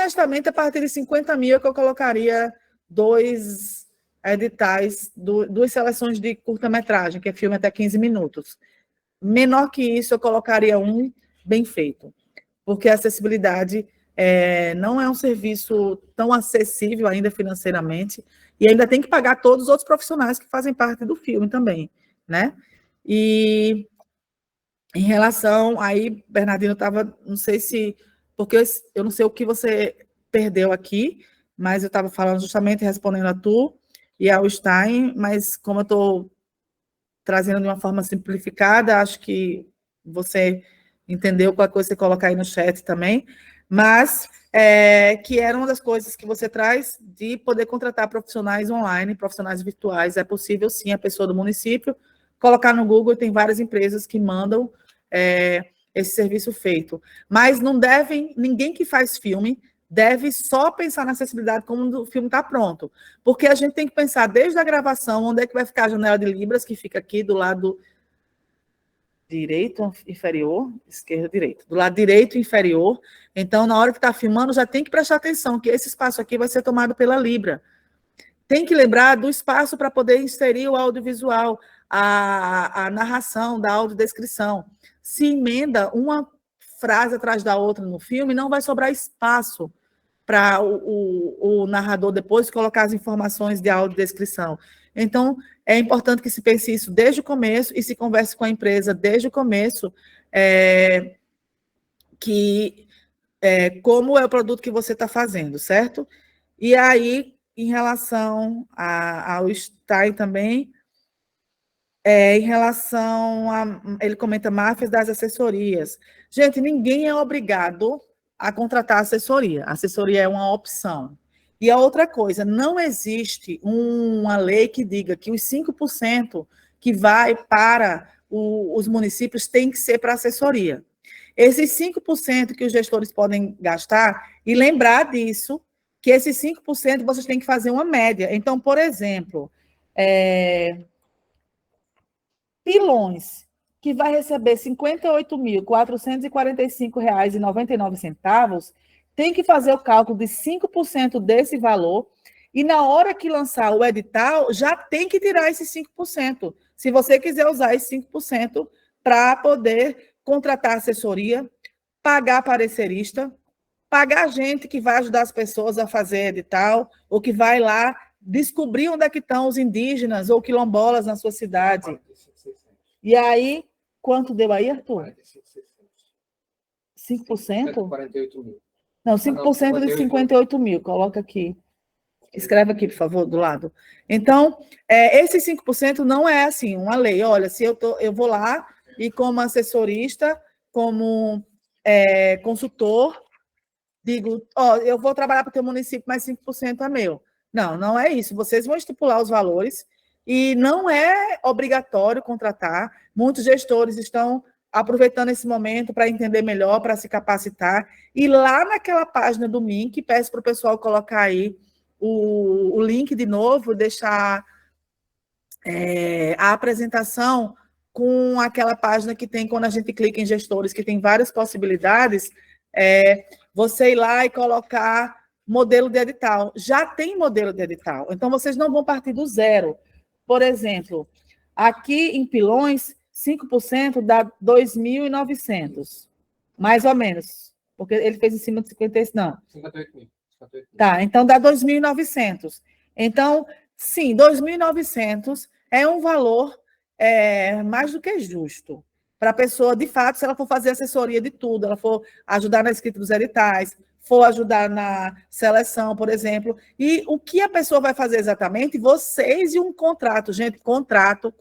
honestamente, a partir de 50 mil é que eu colocaria 2 editais, 2 seleções de curta-metragem, que é filme até 15 minutos. Menor que isso, eu colocaria um bem feito, porque a acessibilidade não é um serviço tão acessível ainda financeiramente, e ainda tem que pagar todos os outros profissionais que fazem parte do filme também, né? E em relação, aí, Bernardino estava, não sei se, porque eu não sei o que você perdeu aqui, mas eu estava falando justamente, respondendo a tu e ao Stein, mas como eu estou trazendo de uma forma simplificada, acho que você entendeu qualquer coisa você colocar aí no chat também, mas que era uma das coisas que você traz de poder contratar profissionais online, profissionais virtuais. É possível, sim, a pessoa do município colocar no Google, tem várias empresas que mandam esse serviço feito. Mas não devem, ninguém que faz filme deve só pensar na acessibilidade como o filme está pronto, porque a gente tem que pensar desde a gravação, onde é que vai ficar a janela de Libras, que fica aqui do lado direito inferior, esquerda, direito, do lado direito inferior. Então, na hora que está filmando, já tem que prestar atenção que esse espaço aqui vai ser tomado pela Libra. Tem que lembrar do espaço para poder inserir o audiovisual, a narração da audiodescrição. Se emenda uma frase atrás da outra no filme, não vai sobrar espaço para o narrador depois colocar as informações de audiodescrição. Então, é importante que se pense isso desde o começo e se converse com a empresa desde o começo, como é o produto que você está fazendo, certo? E aí, em relação ao Stein também, em relação a... Ele comenta máfias das assessorias. Gente, ninguém é obrigado a contratar assessoria. A assessoria é uma opção. E a outra coisa, não existe uma lei que diga que os 5% que vai para os municípios tem que ser para assessoria. Esses 5% que os gestores podem gastar, e lembrar disso, que esses 5% vocês têm que fazer uma média. Então, por exemplo, Pilões, que vai receber R$ 58.445,99, tem que fazer o cálculo de 5% desse valor, e na hora que lançar o edital, já tem que tirar esses 5%, se você quiser usar esses 5% para poder contratar assessoria, pagar parecerista, pagar gente que vai ajudar as pessoas a fazer edital, ou que vai lá descobrir onde é que estão os indígenas ou quilombolas na sua cidade. E aí, quanto deu aí, Arthur? 5%? 48 mil. Não, 5% de 58 mil. Coloca aqui. Escreve aqui, por favor, do lado. Então, esse 5% não é assim, uma lei. Olha, se eu vou lá e como assessorista, como consultor, digo, eu vou trabalhar para o teu município, mas 5% é meu. Não, não é isso. Vocês vão estipular os valores e não é obrigatório contratar. Muitos gestores estão aproveitando esse momento para entender melhor, para se capacitar. E lá naquela página do MINC, peço para o pessoal colocar aí o link de novo, deixar a apresentação com aquela página que tem, quando a gente clica em gestores, que tem várias possibilidades, você ir lá e colocar modelo de edital. Já tem modelo de edital, então vocês não vão partir do zero. Por exemplo, aqui em Pilões, 5% dá 2.900, mais ou menos, porque ele fez em cima de 56, não. 58 mil. Tá, então dá 2.900. Então, sim, 2.900 é um valor mais do que justo para a pessoa, de fato, se ela for fazer assessoria de tudo, ela for ajudar na escrita dos editais, for ajudar na seleção, por exemplo. E o que a pessoa vai fazer exatamente? Vocês e um contrato. Gente, contrato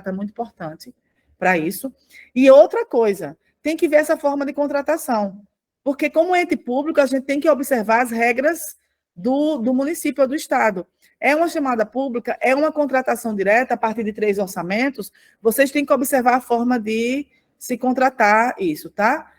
é muito importante para isso. E outra coisa, tem que ver essa forma de contratação. Porque, como ente público, a gente tem que observar as regras do município ou do estado. É uma chamada pública, é uma contratação direta a partir de 3 orçamentos, vocês têm que observar a forma de se contratar isso, tá?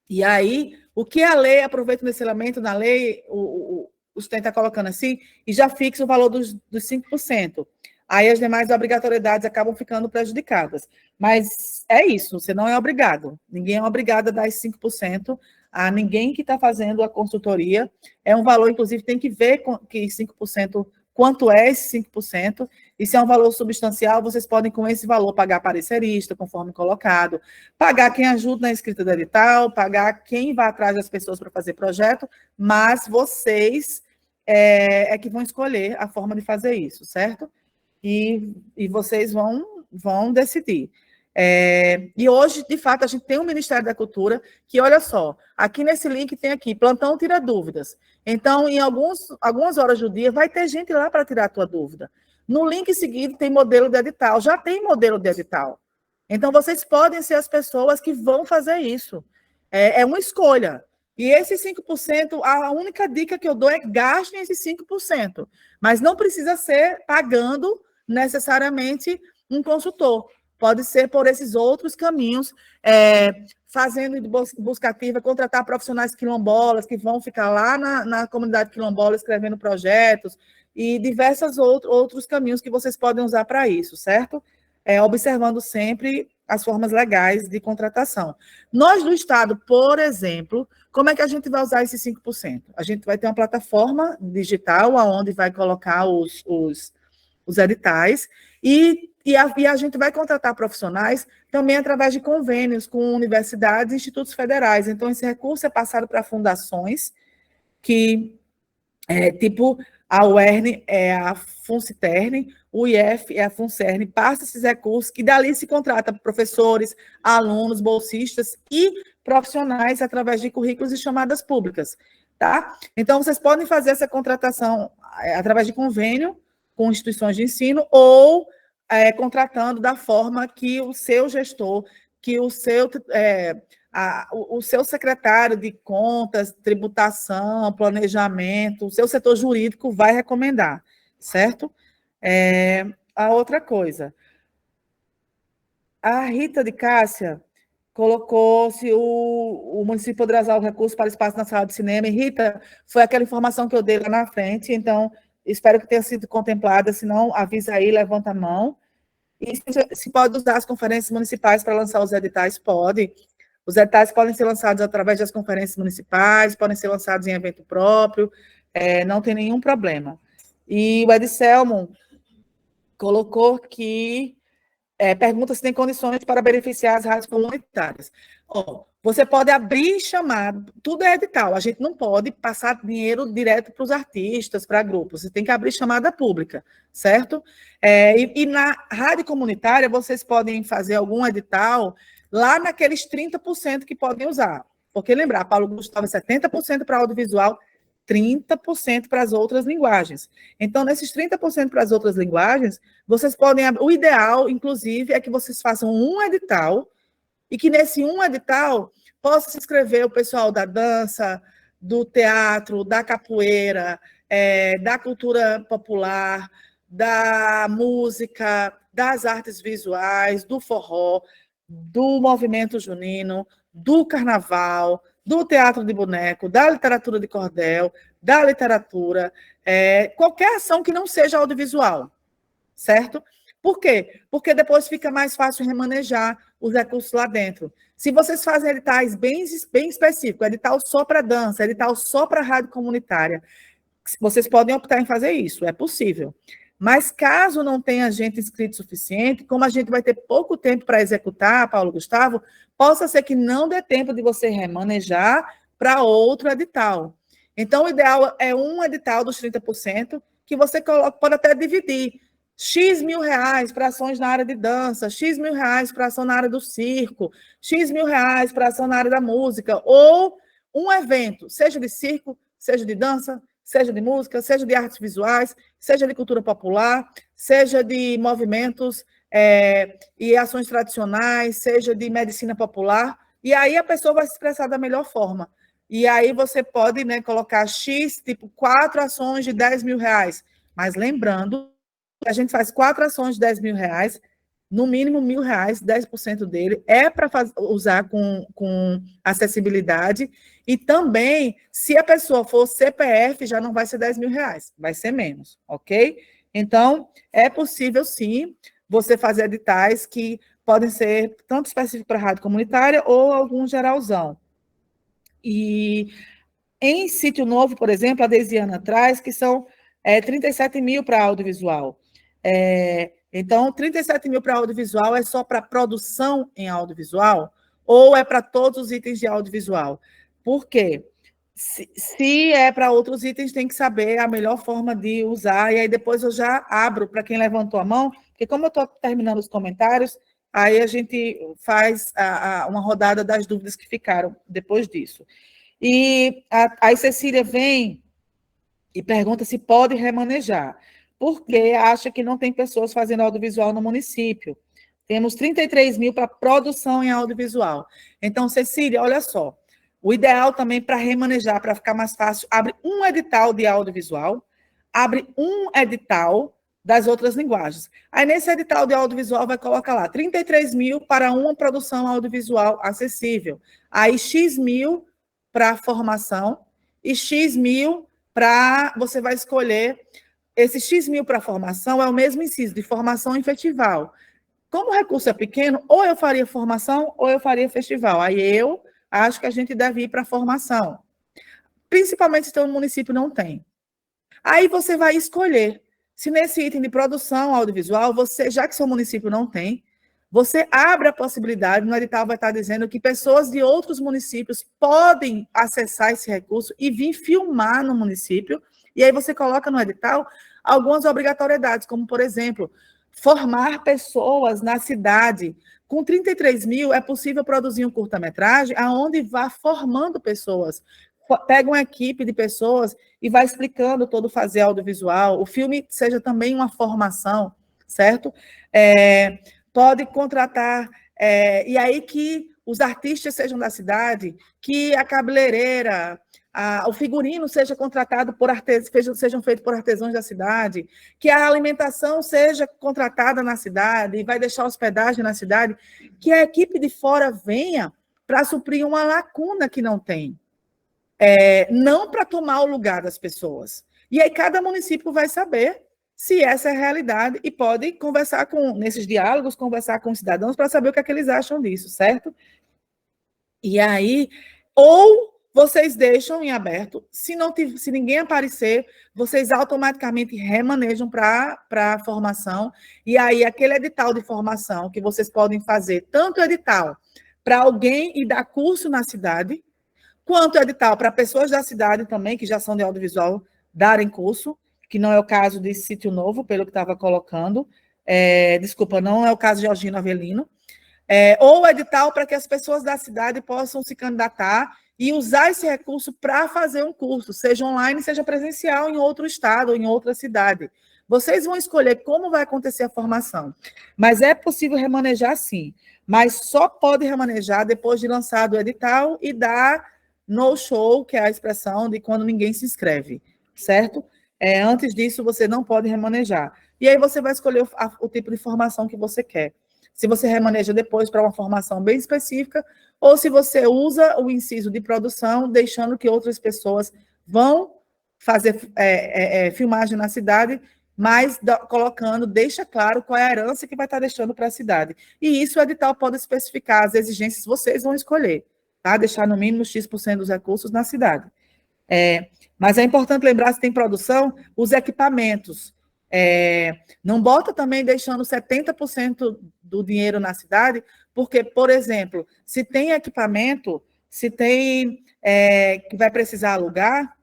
E aí, o que a lei, aproveita nesse elemento na lei, o STEM está colocando assim, e já fixa o valor dos 5%. aí as demais obrigatoriedades acabam ficando prejudicadas. Mas é isso, você não é obrigado. Ninguém é obrigado a dar esses 5% a ninguém que está fazendo a consultoria. É um valor, inclusive, tem que ver que 5%, quanto é esse 5%, e se é um valor substancial, vocês podem, com esse valor, pagar parecerista, conforme colocado, pagar quem ajuda na escrita do edital, pagar quem vai atrás das pessoas para fazer projeto, mas vocês é que vão escolher a forma de fazer isso, certo? E vocês vão decidir. E hoje, de fato, a gente tem um Ministério da Cultura que, olha só, aqui nesse link tem aqui, plantão tira dúvidas. Então, em algumas horas do dia, vai ter gente lá para tirar a tua dúvida. No link seguinte tem modelo de edital, já tem modelo de edital. Então, vocês podem ser as pessoas que vão fazer isso. É uma escolha. E esses 5%, a única dica que eu dou é gastem esses 5%. Mas não precisa ser pagando necessariamente um consultor. Pode ser por esses outros caminhos, fazendo de busca ativa, contratar profissionais quilombolas que vão ficar lá na comunidade quilombola escrevendo projetos e diversos outros caminhos que vocês podem usar para isso, certo? Observando sempre as formas legais de contratação. Nós, do Estado, por exemplo, como é que a gente vai usar esses 5%? A gente vai ter uma plataforma digital onde vai colocar os editais e a gente vai contratar profissionais também através de convênios com universidades e institutos federais. Então, esse recurso é passado para fundações que, tipo, a UERN é a FUNCITERN, o IF é a FUNCERN, passa esses recursos que dali se contrata professores, alunos, bolsistas e profissionais através de currículos e chamadas públicas, tá? Então, vocês podem fazer essa contratação através de convênio com instituições de ensino ou contratando da forma que o seu gestor, que o seu secretário de contas, tributação, planejamento, o seu setor jurídico vai recomendar, certo? A outra coisa, a Rita de Cássia colocou se o município poderá usar o recurso para espaço na sala de cinema. E, Rita, foi aquela informação que eu dei lá na frente, então espero que tenha sido contemplada, se não, avisa aí, levanta a mão. E se pode usar as conferências municipais para lançar os editais? Pode. Os editais podem ser lançados através das conferências municipais, podem ser lançados em evento próprio, não tem nenhum problema. E o Edselmo colocou que pergunta se tem condições para beneficiar as rádios comunitárias. Você pode abrir chamada, tudo é edital, a gente não pode passar dinheiro direto para os artistas, para grupos, você tem que abrir chamada pública, certo? E na rádio comunitária, vocês podem fazer algum edital lá naqueles 30% que podem usar. Porque lembrar, Paulo Gustavo, 70% para audiovisual, 30% para as outras linguagens. Então, nesses 30% para as outras linguagens, vocês podem... O ideal, inclusive, é que vocês façam um edital e que nesse um edital possa se inscrever o pessoal da dança, do teatro, da capoeira, da cultura popular, da música, das artes visuais, do forró, do movimento junino, do carnaval, do teatro de boneco, da literatura de cordel, da literatura, qualquer ação que não seja audiovisual, certo? Por quê? Porque depois fica mais fácil remanejar os recursos lá dentro. Se vocês fazem editais bem específicos, edital só para dança, edital só para rádio comunitária, vocês podem optar em fazer isso, é possível. Mas caso não tenha gente inscrito suficiente, como a gente vai ter pouco tempo para executar, Paulo Gustavo, possa ser que não dê tempo de você remanejar para outro edital. Então, o ideal é um edital dos 30%, que você coloca, pode até dividir. X mil reais para ações na área de dança, X mil reais para ação na área do circo, X mil reais para ação na área da música, ou um evento, seja de circo, seja de dança, seja de música, seja de artes visuais, seja de cultura popular, seja de movimentos e ações tradicionais, seja de medicina popular, e aí a pessoa vai se expressar da melhor forma. E aí você pode, né, colocar X, tipo 4 ações de 10 mil reais, mas lembrando que a gente faz 4 ações de 10 mil reais, no mínimo R$1.000, 10% dele é para usar com acessibilidade, e também, se a pessoa for CPF, já não vai ser 10 mil reais, vai ser menos, ok? Então, é possível, sim, você fazer editais que podem ser tanto específicos para a rádio comunitária ou algum geralzão. E em Sítio Novo, por exemplo, a Desiana traz que são 37 mil para audiovisual. Então, 37 mil para audiovisual é só para produção em audiovisual ou é para todos os itens de audiovisual? Por quê? Se é para outros itens, tem que saber a melhor forma de usar, e aí depois eu já abro para quem levantou a mão, porque como eu estou terminando os comentários, aí a gente faz uma rodada das dúvidas que ficaram depois disso. E aí Cecília vem e pergunta se pode remanejar, porque acha que não tem pessoas fazendo audiovisual no município. Temos 33 mil para produção em audiovisual. Então, Cecília, olha só, o ideal também para remanejar, para ficar mais fácil, abre um edital de audiovisual, abre um edital das outras linguagens. Aí, nesse edital de audiovisual, vai colocar lá 33 mil para uma produção audiovisual acessível. Aí, X mil para formação e X mil para... Você vai escolher... Esse X mil para formação é o mesmo inciso de formação em festival. Como o recurso é pequeno, ou eu faria formação ou eu faria festival. Aí eu acho que a gente deve ir para a formação. Principalmente se o município não tem. Aí você vai escolher. Se nesse item de produção audiovisual, você, já que seu município não tem, você abre a possibilidade, no edital vai estar dizendo que pessoas de outros municípios podem acessar esse recurso e vir filmar no município, e aí você coloca no edital algumas obrigatoriedades, como, por exemplo, formar pessoas na cidade. Com 33 mil, é possível produzir um curta-metragem onde vá formando pessoas. Pega uma equipe de pessoas e vai explicando todo o fazer audiovisual. O filme seja também uma formação, certo? Pode contratar, e aí que os artistas sejam da cidade, que a cabeleireira, o figurino seja contratado por sejam feitos por artesãos da cidade, que a alimentação seja contratada na cidade e vai deixar hospedagem na cidade, que a equipe de fora venha para suprir uma lacuna que não tem, não para tomar o lugar das pessoas. E aí cada município vai saber se essa é a realidade e pode conversar nesses diálogos, conversar com os cidadãos para saber o que é que eles acham disso, certo? E aí, ou vocês deixam em aberto, se ninguém aparecer, vocês automaticamente remanejam para a formação, e aí aquele edital de formação que vocês podem fazer, tanto edital para alguém e dar curso na cidade, quanto edital para pessoas da cidade também, que já são de audiovisual, darem curso, que não é o caso de Sítio Novo, pelo que estava colocando, desculpa, não é o caso de Georgina Avelino, ou edital para que as pessoas da cidade possam se candidatar e usar esse recurso para fazer um curso, seja online, seja presencial em outro estado ou em outra cidade. Vocês vão escolher como vai acontecer a formação, mas é possível remanejar sim, mas só pode remanejar depois de lançado o edital e dar no show, que é a expressão de quando ninguém se inscreve, certo? Antes disso, você não pode remanejar. E aí você vai escolher o tipo de formação que você quer. Se você remaneja depois para uma formação bem específica, ou se você usa o inciso de produção, deixando que outras pessoas vão fazer filmagem na cidade, mas colocando, deixa claro qual é a herança que vai estar deixando para a cidade. E isso o edital pode especificar, as exigências vocês vão escolher, tá? Deixar no mínimo X% dos recursos na cidade. Mas é importante lembrar, se tem produção, os equipamentos. Não bota também deixando 70% do dinheiro na cidade, porque, por exemplo, se tem equipamento, se tem que vai precisar alugar,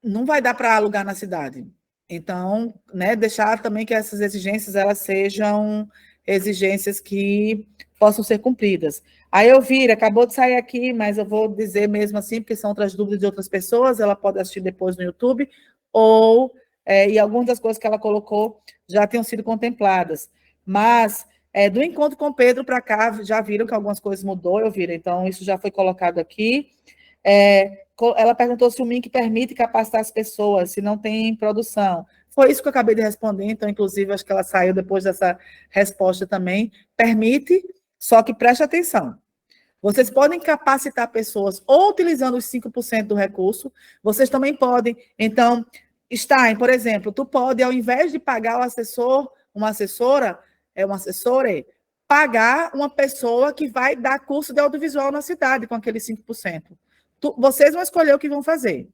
não vai dar para alugar na cidade. Então, deixar também que essas exigências elas sejam exigências que possam ser cumpridas. A Elvira acabou de sair aqui, mas eu vou dizer mesmo assim, porque são outras dúvidas de outras pessoas, ela pode assistir depois no YouTube, e algumas das coisas que ela colocou já tenham sido contempladas. Mas, do encontro com Pedro para cá, já viram que algumas coisas mudou, Elvira, então isso já foi colocado aqui. Ela perguntou se o MINC permite capacitar as pessoas, se não tem produção. Foi isso que eu acabei de responder, então, inclusive, acho que ela saiu depois dessa resposta também. Permite, só que preste atenção. Vocês podem capacitar pessoas ou utilizando os 5% do recurso, vocês também podem. Então, Stein, por exemplo, tu pode, ao invés de pagar o assessor, uma assessora, um assessore, pagar uma pessoa que vai dar curso de audiovisual na cidade com aqueles 5%. Vocês vão escolher o que vão fazer.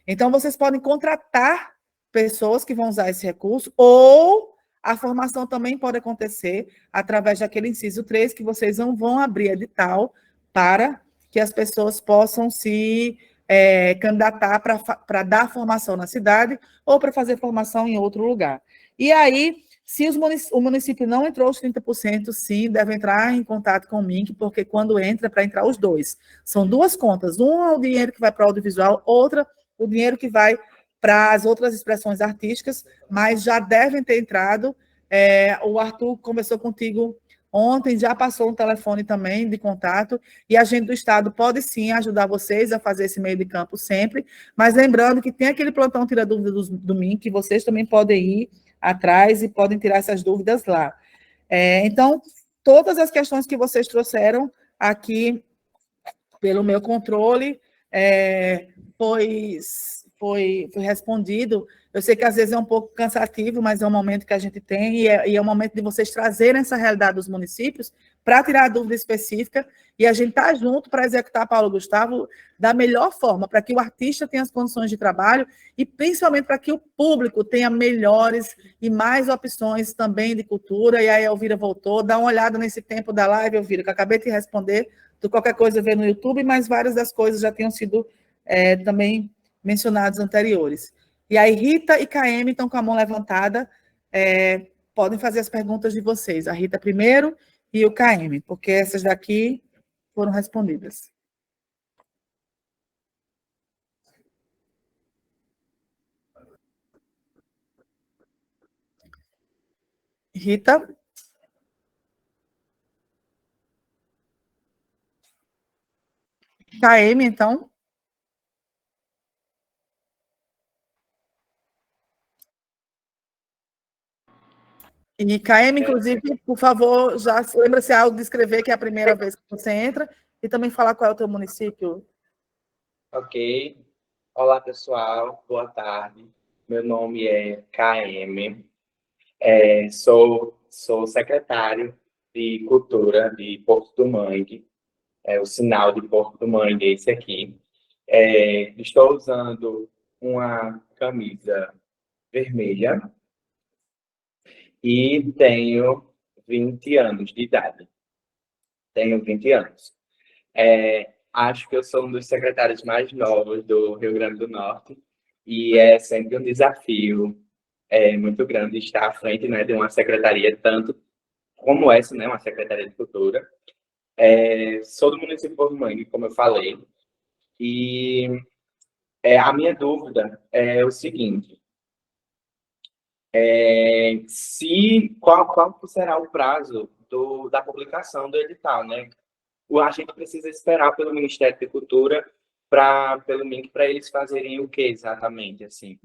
Então, vocês podem contratar pessoas que vão usar esse recurso, ou a formação também pode acontecer através daquele inciso 3, que vocês não vão abrir edital para que as pessoas possam se candidatar para dar formação na cidade ou para fazer formação em outro lugar. E aí, se o município não entrou os 30%, sim, deve entrar em contato com o MINC, porque quando entra, para entrar os dois. São duas contas. Uma é o dinheiro que vai para o audiovisual, outra o dinheiro que vai para as outras expressões artísticas, mas já devem ter entrado. O Arthur conversou contigo ontem, já passou um telefone também de contato, e a gente do Estado pode sim ajudar vocês a fazer esse meio de campo sempre, mas lembrando que tem aquele plantão Tira Dúvida do MINC, que vocês também podem ir atrás e podem tirar essas dúvidas lá. Então, todas as questões que vocês trouxeram aqui pelo meu controle, foi respondido. Eu sei que às vezes é um pouco cansativo, mas é um momento que a gente tem, e é um momento de vocês trazerem essa realidade dos municípios para tirar a dúvida específica, e a gente está junto para executar Paulo Gustavo da melhor forma, para que o artista tenha as condições de trabalho e principalmente para que o público tenha melhores e mais opções também de cultura. E aí a Elvira voltou, dá uma olhada nesse tempo da live, Elvira, que eu acabei de responder, tu qualquer coisa vê no YouTube, mas várias das coisas já tinham sido também mencionados anteriores. E aí, Rita e KM estão com a mão levantada, podem fazer as perguntas de vocês. A Rita primeiro e o KM, porque essas daqui foram respondidas. Rita? KM, então? E KM, inclusive, por favor, já lembra-se algo de escrever, que é a primeira vez que você entra, e também falar qual é o teu município. Ok. Olá, pessoal. Boa tarde. Meu nome é KM. Sou secretário de Cultura de Porto do Mangue. O sinal de Porto do Mangue é esse aqui. Estou usando uma camisa vermelha e tenho 20 anos de idade. Tenho 20 anos. Acho que eu sou um dos secretários mais novos do Rio Grande do Norte e é sempre um desafio muito grande estar à frente, né, de uma secretaria tanto como essa, né, uma secretaria de cultura. Sou do município de Porto Mangue, como eu falei, e a minha dúvida é o seguinte: qual será o prazo da publicação do edital, né? A gente precisa esperar pelo Ministério da Cultura, pelo MINC, para eles fazerem o que exatamente, assim?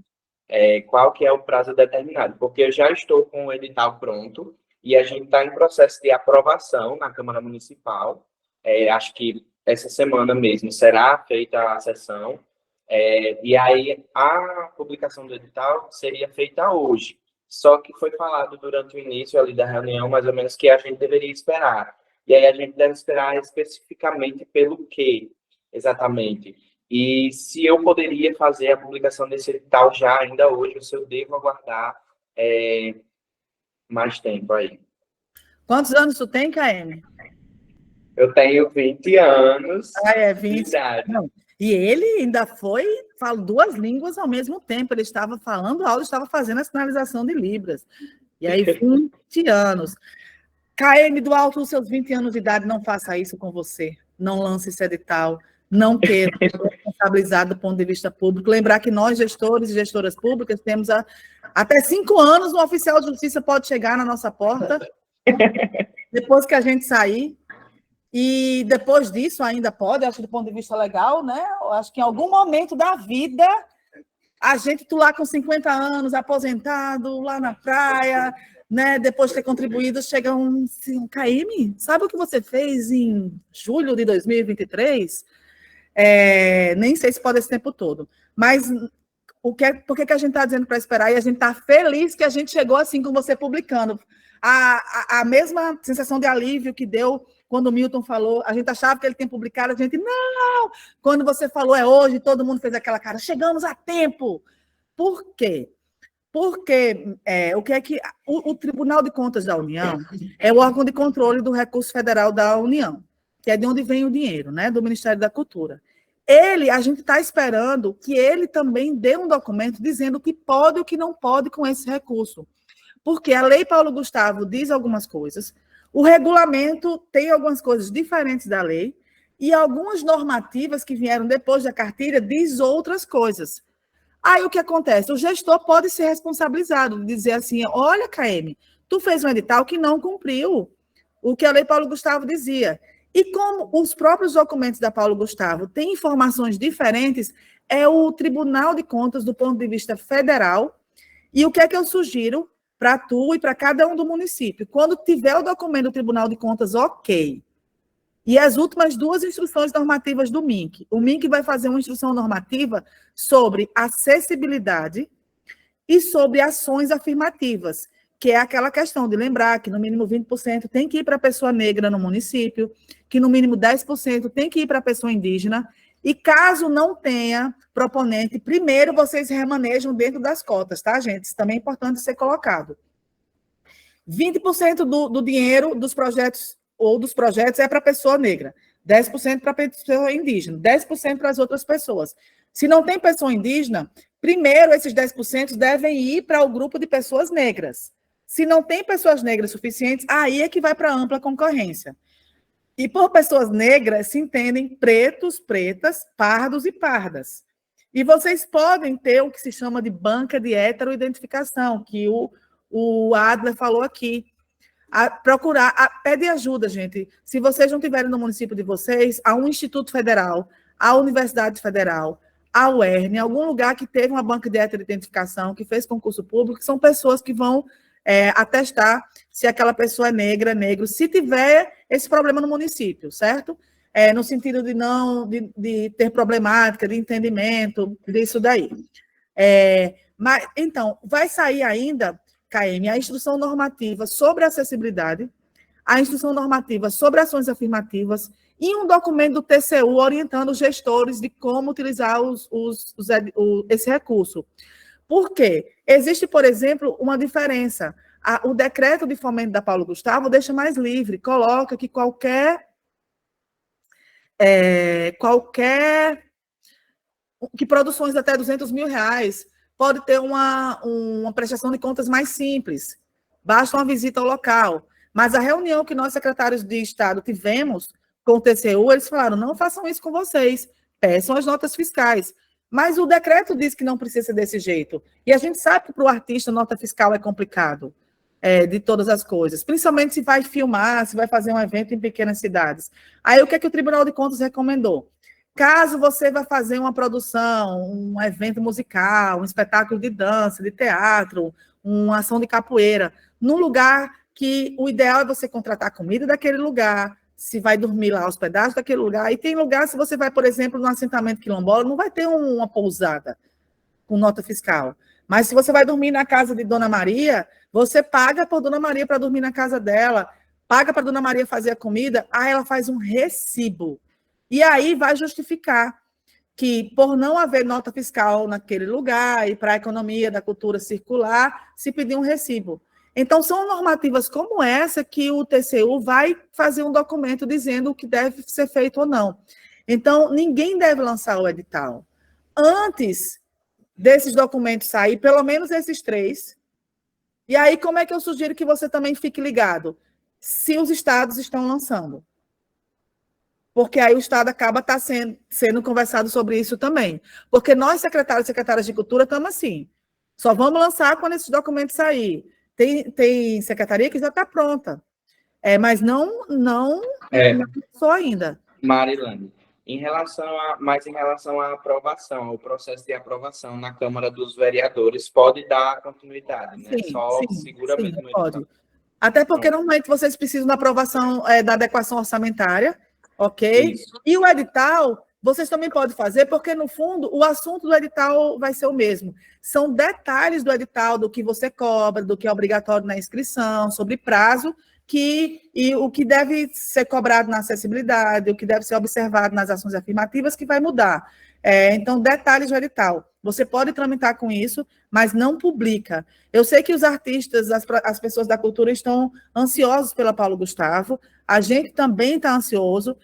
Qual que é o prazo determinado? Porque eu já estou com o edital pronto e a gente está em processo de aprovação na Câmara Municipal. Acho que essa semana mesmo será feita a sessão. E aí a publicação do edital seria feita hoje. Só que foi falado durante o início ali da reunião, mais ou menos, que a gente deveria esperar. E aí a gente deve esperar especificamente pelo quê, exatamente? E se eu poderia fazer a publicação desse edital já ainda hoje, ou se eu devo aguardar mais tempo aí. Quantos anos tu tem, KM? Eu tenho 20 anos 20. de idade. Não. E ele ainda falou duas línguas ao mesmo tempo. Ele estava falando áudio, estava fazendo a sinalização de Libras. E aí, 20 anos. KM, do alto dos seus 20 anos de idade, não faça isso com você. Não lance esse edital. Não queira ser responsabilizado do ponto de vista público. Lembrar que nós, gestores e gestoras públicas, temos até 5 anos, um oficial de justiça pode chegar na nossa porta, depois que a gente sair. E depois disso ainda pode, acho que do ponto de vista legal, né? Eu acho que em algum momento da vida, a gente tu lá com 50 anos, aposentado, lá na praia, né? Depois de ter contribuído, chega assim, KM, sabe o que você fez em julho de 2023? Nem sei se pode esse tempo todo, mas por que a gente está dizendo para esperar? E a gente está feliz que a gente chegou assim com você publicando. A mesma sensação de alívio que deu quando o Milton falou, a gente achava que ele tinha publicado, a gente, não! Quando você falou, é hoje, todo mundo fez aquela cara, chegamos a tempo. Por quê? Porque o que é que o Tribunal de Contas da União é o órgão de controle do recurso federal da União, que é de onde vem o dinheiro, né, do Ministério da Cultura. A gente está esperando que ele também dê um documento dizendo o que pode e o que não pode com esse recurso. Porque a Lei Paulo Gustavo diz algumas coisas, o regulamento tem algumas coisas diferentes da lei, e algumas normativas que vieram depois da cartilha diz outras coisas. Aí o que acontece? O gestor pode ser responsabilizado, dizer assim, olha, KM, tu fez um edital que não cumpriu o que a Lei Paulo Gustavo dizia. E como os próprios documentos da Paulo Gustavo têm informações diferentes, é o Tribunal de Contas do ponto de vista federal. E o que é que eu sugiro para tu e para cada um do município? Quando tiver o documento do Tribunal de Contas, ok. E as últimas 2 instruções normativas do MINC. O MINC vai fazer uma instrução normativa sobre acessibilidade e sobre ações afirmativas, que é aquela questão de lembrar que no mínimo 20% tem que ir para a pessoa negra no município, que no mínimo 10% tem que ir para a pessoa indígena, e caso não tenha proponente, primeiro vocês remanejam dentro das cotas, tá, gente? Isso também é importante ser colocado. 20% do dinheiro dos projetos é para a pessoa negra, 10% para a pessoa indígena, 10% para as outras pessoas. Se não tem pessoa indígena, primeiro esses 10% devem ir para o grupo de pessoas negras. Se não tem pessoas negras suficientes, aí é que vai para a ampla concorrência. E por pessoas negras se entendem pretos, pretas, pardos e pardas. E vocês podem ter o que se chama de banca de heteroidentificação, que o Adler falou aqui. Pede ajuda, gente. Se vocês não tiverem no município de vocês, há um Instituto Federal, a Universidade Federal, a UERN, algum lugar que teve uma banca de heteroidentificação, que fez concurso público, que são pessoas que vão atestar se aquela pessoa é negra, negro, se tiver esse problema no município, certo? No sentido de ter problemática, de entendimento, disso daí. Mas, então, vai sair ainda, KM, a instrução normativa sobre acessibilidade, a instrução normativa sobre ações afirmativas e um documento do TCU orientando os gestores de como utilizar esse recurso. Por quê? Existe, por exemplo, uma diferença. O decreto de fomento da Paulo Gustavo deixa mais livre, coloca que qualquer produções até R$200 mil pode ter uma prestação de contas mais simples, basta uma visita ao local. Mas a reunião que nós, secretários de Estado, tivemos com o TCU, eles falaram, não façam isso com vocês, peçam as notas fiscais. Mas o decreto diz que não precisa ser desse jeito. E a gente sabe que para o artista nota fiscal é complicado, de todas as coisas, principalmente se vai filmar, se vai fazer um evento em pequenas cidades. Aí o que é que o Tribunal de Contas recomendou? Caso você vá fazer uma produção, um evento musical, um espetáculo de dança, de teatro, uma ação de capoeira, num lugar que o ideal é você contratar comida daquele lugar, se vai dormir lá, hospedagem daquele lugar. E tem lugar, se você vai, por exemplo, no assentamento quilombola, não vai ter uma pousada com nota fiscal. Mas se você vai dormir na casa de Dona Maria, você paga por Dona Maria para dormir na casa dela, paga para Dona Maria fazer a comida, aí ela faz um recibo. E aí vai justificar que, por não haver nota fiscal naquele lugar e para a economia da cultura circular, se pedir um recibo. Então, são normativas como essa que o TCU vai fazer um documento dizendo o que deve ser feito ou não. Então, ninguém deve lançar o edital. Antes desses documentos sair, pelo menos esses 3. E aí, como é que eu sugiro que você também fique ligado? Se os estados estão lançando. Porque aí o Estado acaba sendo conversado sobre isso também. Porque nós, secretários e secretárias de Cultura, estamos assim. Só vamos lançar quando esses documentos saírem. Tem secretaria que já está pronta. Mas não só ainda. Marilane, em relação à aprovação, o processo de aprovação na Câmara dos Vereadores pode dar continuidade, né? Seguramente pode. Até porque, normalmente, vocês precisam da aprovação da adequação orçamentária, ok? Isso. E o edital vocês também podem fazer, porque, no fundo, o assunto do edital vai ser o mesmo. São detalhes do edital, do que você cobra, do que é obrigatório na inscrição, sobre prazo, e o que deve ser cobrado na acessibilidade, o que deve ser observado nas ações afirmativas, que vai mudar. Então, detalhes do edital. Você pode tramitar com isso, mas não publica. Eu sei que os artistas, as pessoas da cultura estão ansiosos pela Paulo Gustavo, a gente também está ansioso.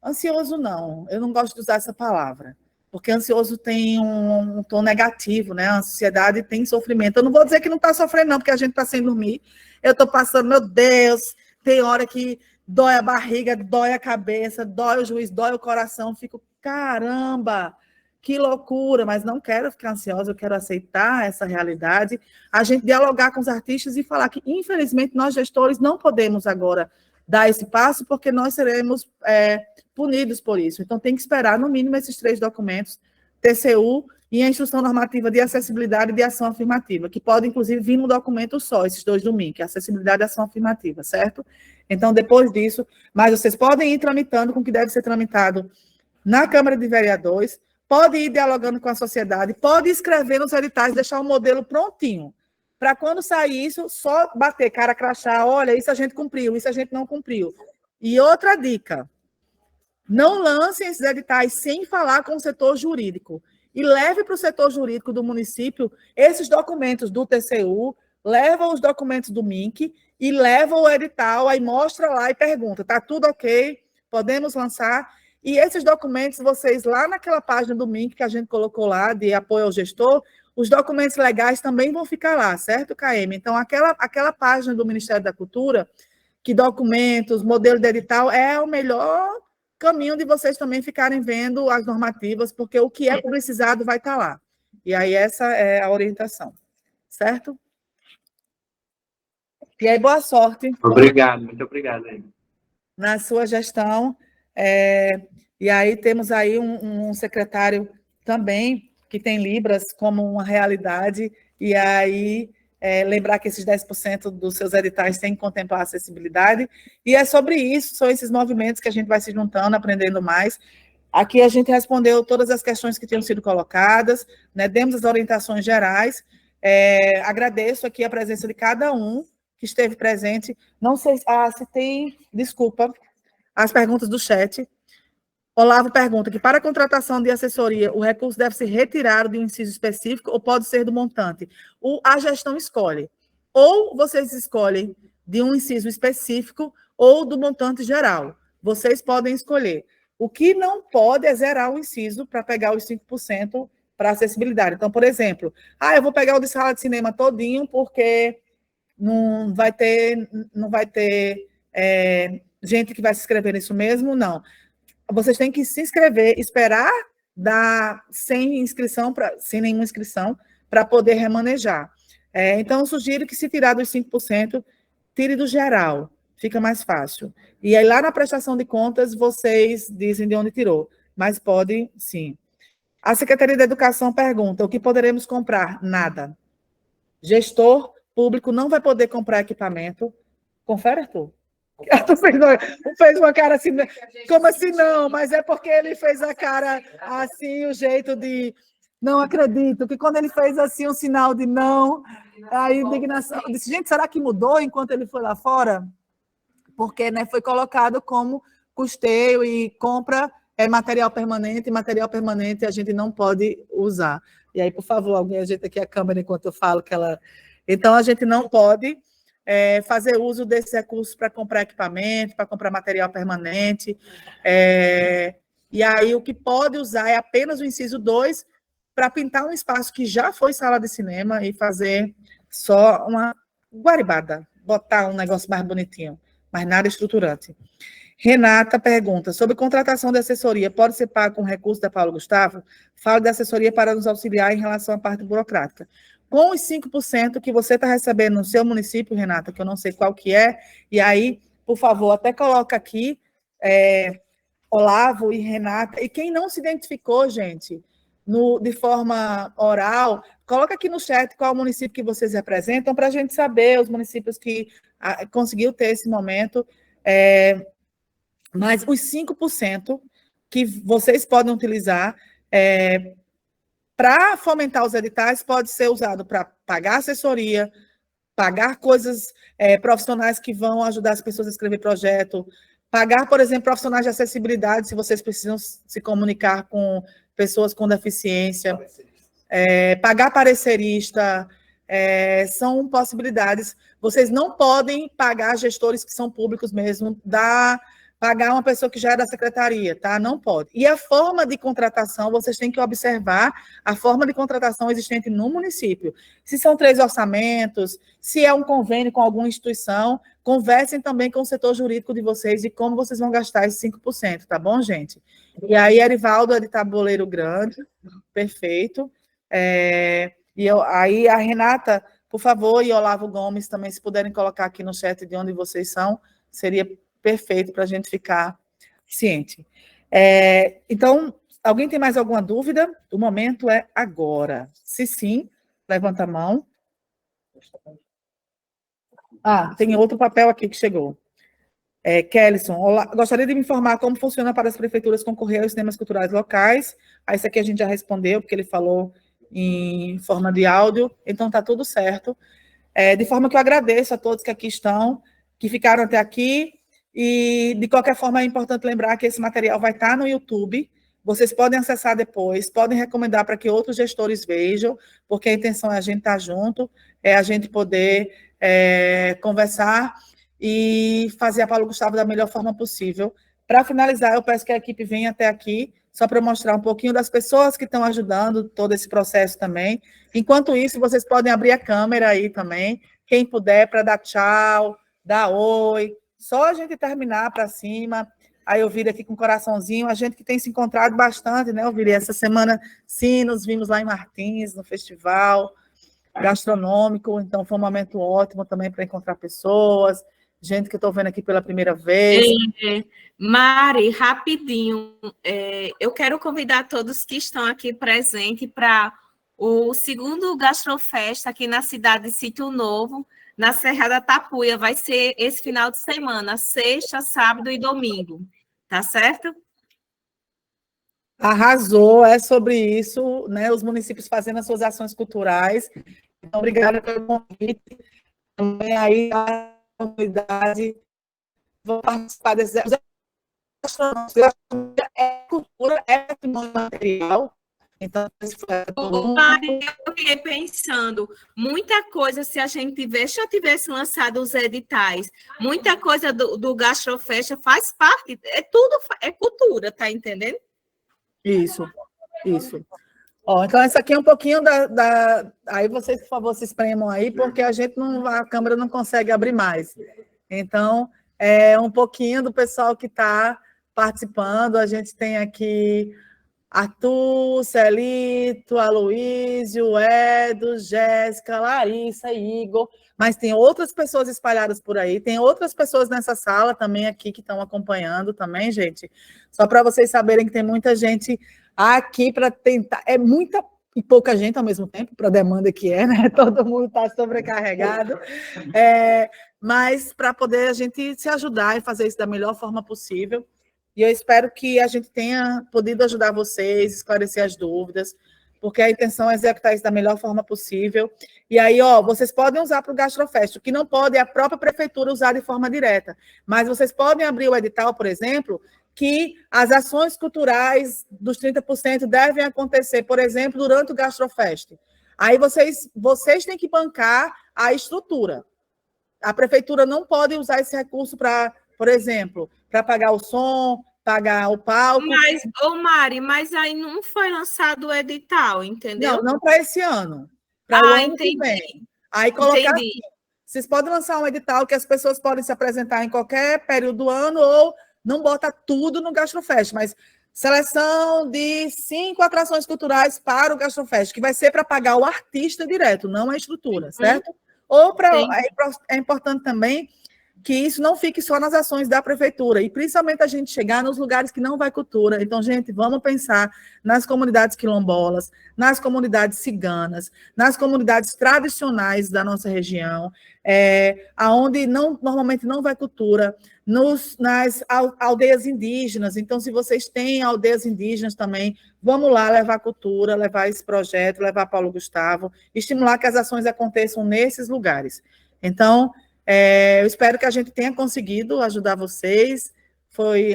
Ansioso não, eu não gosto de usar essa palavra, porque ansioso tem um tom negativo, né? A ansiedade tem sofrimento. Eu não vou dizer que não está sofrendo, não, porque a gente está sem dormir. Eu estou passando, meu Deus, tem hora que dói a barriga, dói a cabeça, dói o juiz, dói o coração, fico, caramba, que loucura, mas não quero ficar ansiosa, eu quero aceitar essa realidade, a gente dialogar com os artistas e falar que, infelizmente, nós gestores não podemos agora dar esse passo, porque nós seremos punidos por isso. Então, tem que esperar, no mínimo, esses 3 documentos, TCU e a Instrução Normativa de Acessibilidade e de Ação Afirmativa, que pode, inclusive, vir num documento só, esses 2 do MINC, Acessibilidade e Ação Afirmativa, certo? Então, depois disso, mas vocês podem ir tramitando com o que deve ser tramitado na Câmara de Vereadores, pode ir dialogando com a sociedade, pode escrever nos editais, deixar o modelo prontinho, para quando sair isso, só bater cara crachá, olha, isso a gente cumpriu, isso a gente não cumpriu. E outra dica, não lancem esses editais sem falar com o setor jurídico, e leve para o setor jurídico do município esses documentos do TCU, leva os documentos do MINC, e leva o edital, aí mostra lá e pergunta, está tudo ok? Podemos lançar? E esses documentos, vocês lá naquela página do MINC que a gente colocou lá, de apoio ao gestor, os documentos legais também vão ficar lá, certo, KM? Então, aquela página do Ministério da Cultura, que documentos, modelo de edital, é o melhor caminho de vocês também ficarem vendo as normativas, porque o que é publicizado vai estar lá. E aí, essa é a orientação, certo? E aí, boa sorte. Obrigado, muito obrigado. Na sua gestão. E aí temos aí um secretário também que tem Libras como uma realidade, e aí lembrar que esses 10% dos seus editais têm que contemplar a acessibilidade, e é sobre isso, são esses movimentos que a gente vai se juntando, aprendendo mais. Aqui a gente respondeu todas as questões que tinham sido colocadas, né, demos as orientações gerais, agradeço aqui a presença de cada um que esteve presente, não sei se tem, desculpa, as perguntas do chat. Olavo pergunta que, para a contratação de assessoria, o recurso deve ser retirado de um inciso específico ou pode ser do montante? A gestão escolhe. Ou vocês escolhem de um inciso específico ou do montante geral. Vocês podem escolher. O que não pode é zerar o inciso para pegar os 5% para acessibilidade. Então, por exemplo, eu vou pegar o de sala de cinema todinho porque não vai ter gente que vai se inscrever nisso mesmo, não. Vocês têm que se inscrever, esperar sem nenhuma inscrição, para poder remanejar. Então, eu sugiro que, se tirar dos 5%, tire do geral, fica mais fácil. E aí, lá na prestação de contas, vocês dizem de onde tirou, mas pode, sim. A Secretaria da Educação pergunta, o que poderemos comprar? Nada. Gestor público não vai poder comprar equipamento. Confere, Arthur. Arthur fez uma cara assim, como assim não? Mas é porque ele fez a cara assim, o jeito de não acredito, que quando ele fez assim um sinal de não, a indignação, eu disse, gente, será que mudou enquanto ele foi lá fora? Porque, né, foi colocado como custeio e compra material permanente, e material permanente a gente não pode usar. E aí, por favor, alguém ajeita aqui a câmera enquanto eu falo que ela... Então, a gente não pode fazer uso desse recurso para comprar equipamento, para comprar material permanente. E aí, o que pode usar é apenas o inciso 2 para pintar um espaço que já foi sala de cinema e fazer só uma guaribada, botar um negócio mais bonitinho, mas nada estruturante. Renata pergunta, sobre contratação de assessoria, pode ser pago com recurso da Paulo Gustavo? Falo de assessoria para nos auxiliar em relação à parte burocrática. Com os 5% que você está recebendo no seu município, Renata, que eu não sei qual que é, e aí, por favor, até coloca aqui, Olavo e Renata, e quem não se identificou, gente, de forma oral, coloca aqui no chat qual município que vocês representam, para a gente saber os municípios que conseguiu ter esse momento, mas os 5% que vocês podem utilizar para fomentar os editais, pode ser usado para pagar assessoria, pagar coisas profissionais que vão ajudar as pessoas a escrever projeto, pagar, por exemplo, profissionais de acessibilidade, se vocês precisam se comunicar com pessoas com deficiência, pagar parecerista, são possibilidades. Vocês não podem pagar gestores que são públicos mesmo, pagar uma pessoa que já é da secretaria, tá? Não pode. E a forma de contratação, vocês têm que observar a forma de contratação existente no município. Se são 3 orçamentos, se é um convênio com alguma instituição, conversem também com o setor jurídico de vocês e como vocês vão gastar esses 5%, tá bom, gente? E aí, Erivaldo é de Tabuleiro Grande, perfeito. Aí, a Renata, por favor, e Olavo Gomes também, se puderem colocar aqui no chat de onde vocês são, seria perfeito para a gente ficar ciente. Então, alguém tem mais alguma dúvida? O momento é agora. Se sim, levanta a mão. Tem outro papel aqui que chegou. Kellyson, olá, gostaria de me informar como funciona para as prefeituras concorrer aos sistemas culturais locais. Isso aqui a gente já respondeu, porque ele falou em forma de áudio, então está tudo certo. De forma que eu agradeço a todos que aqui estão, que ficaram até aqui. E, de qualquer forma, é importante lembrar que esse material vai estar no YouTube, vocês podem acessar depois, podem recomendar para que outros gestores vejam, porque a intenção é a gente estar junto, é a gente poder conversar e fazer a Paulo Gustavo da melhor forma possível. Para finalizar, eu peço que a equipe venha até aqui, só para mostrar um pouquinho das pessoas que estão ajudando todo esse processo também. Enquanto isso, vocês podem abrir a câmera aí também, quem puder, para dar tchau, dar oi. Só a gente terminar para cima, aí eu viro aqui com um coraçãozinho, a gente que tem se encontrado bastante, né, eu virei essa semana, sim, nos vimos lá em Martins, no festival gastronômico, então foi um momento ótimo também para encontrar pessoas, gente que eu estou vendo aqui pela primeira vez. Mari, rapidinho, eu quero convidar todos que estão aqui presentes para o segundo Gastrofesta aqui na cidade de Sítio Novo, na Serra da Tapuia, vai ser esse final de semana, sexta, sábado e domingo, tá certo? Arrasou, é sobre isso, né? Os municípios fazendo as suas ações culturais. Então, obrigada pelo convite. Também aí a comunidade vou participar desse é cultura, é patrimônio material. Então, eu fiquei pensando, muita coisa, se a gente já tivesse lançado os editais, muita coisa do Gastrofesta faz parte, tudo é cultura, tá entendendo? Isso. Então, essa aqui é um pouquinho aí vocês, por favor, se espremam aí, porque a câmera não consegue abrir mais. Então, é um pouquinho do pessoal que está participando, a gente tem aqui Arthur, Celito, Aloísio, Edo, Jéssica, Larissa, Igor, mas tem outras pessoas espalhadas por aí, tem outras pessoas nessa sala também aqui que estão acompanhando também, gente, só para vocês saberem que tem muita gente aqui para tentar, é muita e pouca gente ao mesmo tempo, para a demanda que né? Todo mundo está sobrecarregado, mas para poder a gente se ajudar e fazer isso da melhor forma possível. E eu espero que a gente tenha podido ajudar vocês, esclarecer as dúvidas, porque a intenção é executar isso da melhor forma possível. E aí, vocês podem usar para o Gastrofest, o que não pode é a própria prefeitura usar de forma direta, mas vocês podem abrir o edital, por exemplo, que as ações culturais dos 30% devem acontecer, por exemplo, durante o Gastrofest. Aí vocês têm que bancar a estrutura. A prefeitura não pode usar esse recurso para, por exemplo, para pagar o som, pagar o palco. Mas, Mari, mas aí não foi lançado o edital, entendeu? Não para esse ano. Para o ano que vem. Aí colocar assim, vocês podem lançar um edital que as pessoas podem se apresentar em qualquer período do ano ou não bota tudo no Gastrofest, mas seleção de 5 atrações culturais para o Gastrofest, que vai ser para pagar o artista direto, não a estrutura, certo? Ou é importante também que isso não fique só nas ações da prefeitura, e principalmente a gente chegar nos lugares que não vai cultura. Então, gente, vamos pensar nas comunidades quilombolas, nas comunidades ciganas, nas comunidades tradicionais da nossa região, aonde normalmente não vai cultura, nas aldeias indígenas. Então, se vocês têm aldeias indígenas também, vamos lá levar cultura, levar esse projeto, levar Paulo Gustavo, estimular que as ações aconteçam nesses lugares. Então, eu espero que a gente tenha conseguido ajudar vocês.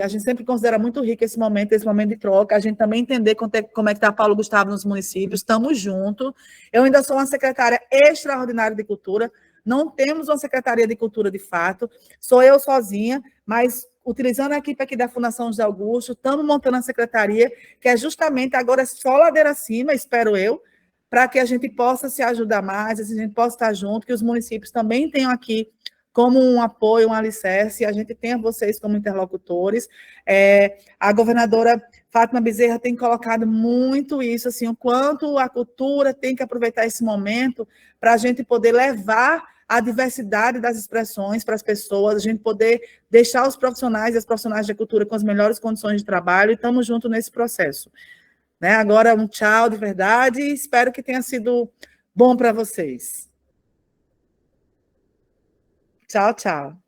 A gente sempre considera muito rico esse momento de troca, a gente também entender como é que está Paulo Gustavo nos municípios, estamos juntos. Eu ainda sou uma secretária extraordinária de cultura, não temos uma secretaria de cultura de fato, sou eu sozinha, mas utilizando a equipe aqui da Fundação José Augusto, estamos montando a secretaria, que é justamente agora só ladeira acima, espero eu, para que a gente possa se ajudar mais, a gente possa estar junto, que os municípios também tenham aqui como um apoio, um alicerce, a gente tenha vocês como interlocutores. A governadora Fátima Bezerra tem colocado muito isso, assim, o quanto a cultura tem que aproveitar esse momento para a gente poder levar a diversidade das expressões para as pessoas, a gente poder deixar os profissionais e as profissionais da cultura com as melhores condições de trabalho, e estamos juntos nesse processo. Agora, um tchau de verdade, e espero que tenha sido bom para vocês. Tchau, tchau.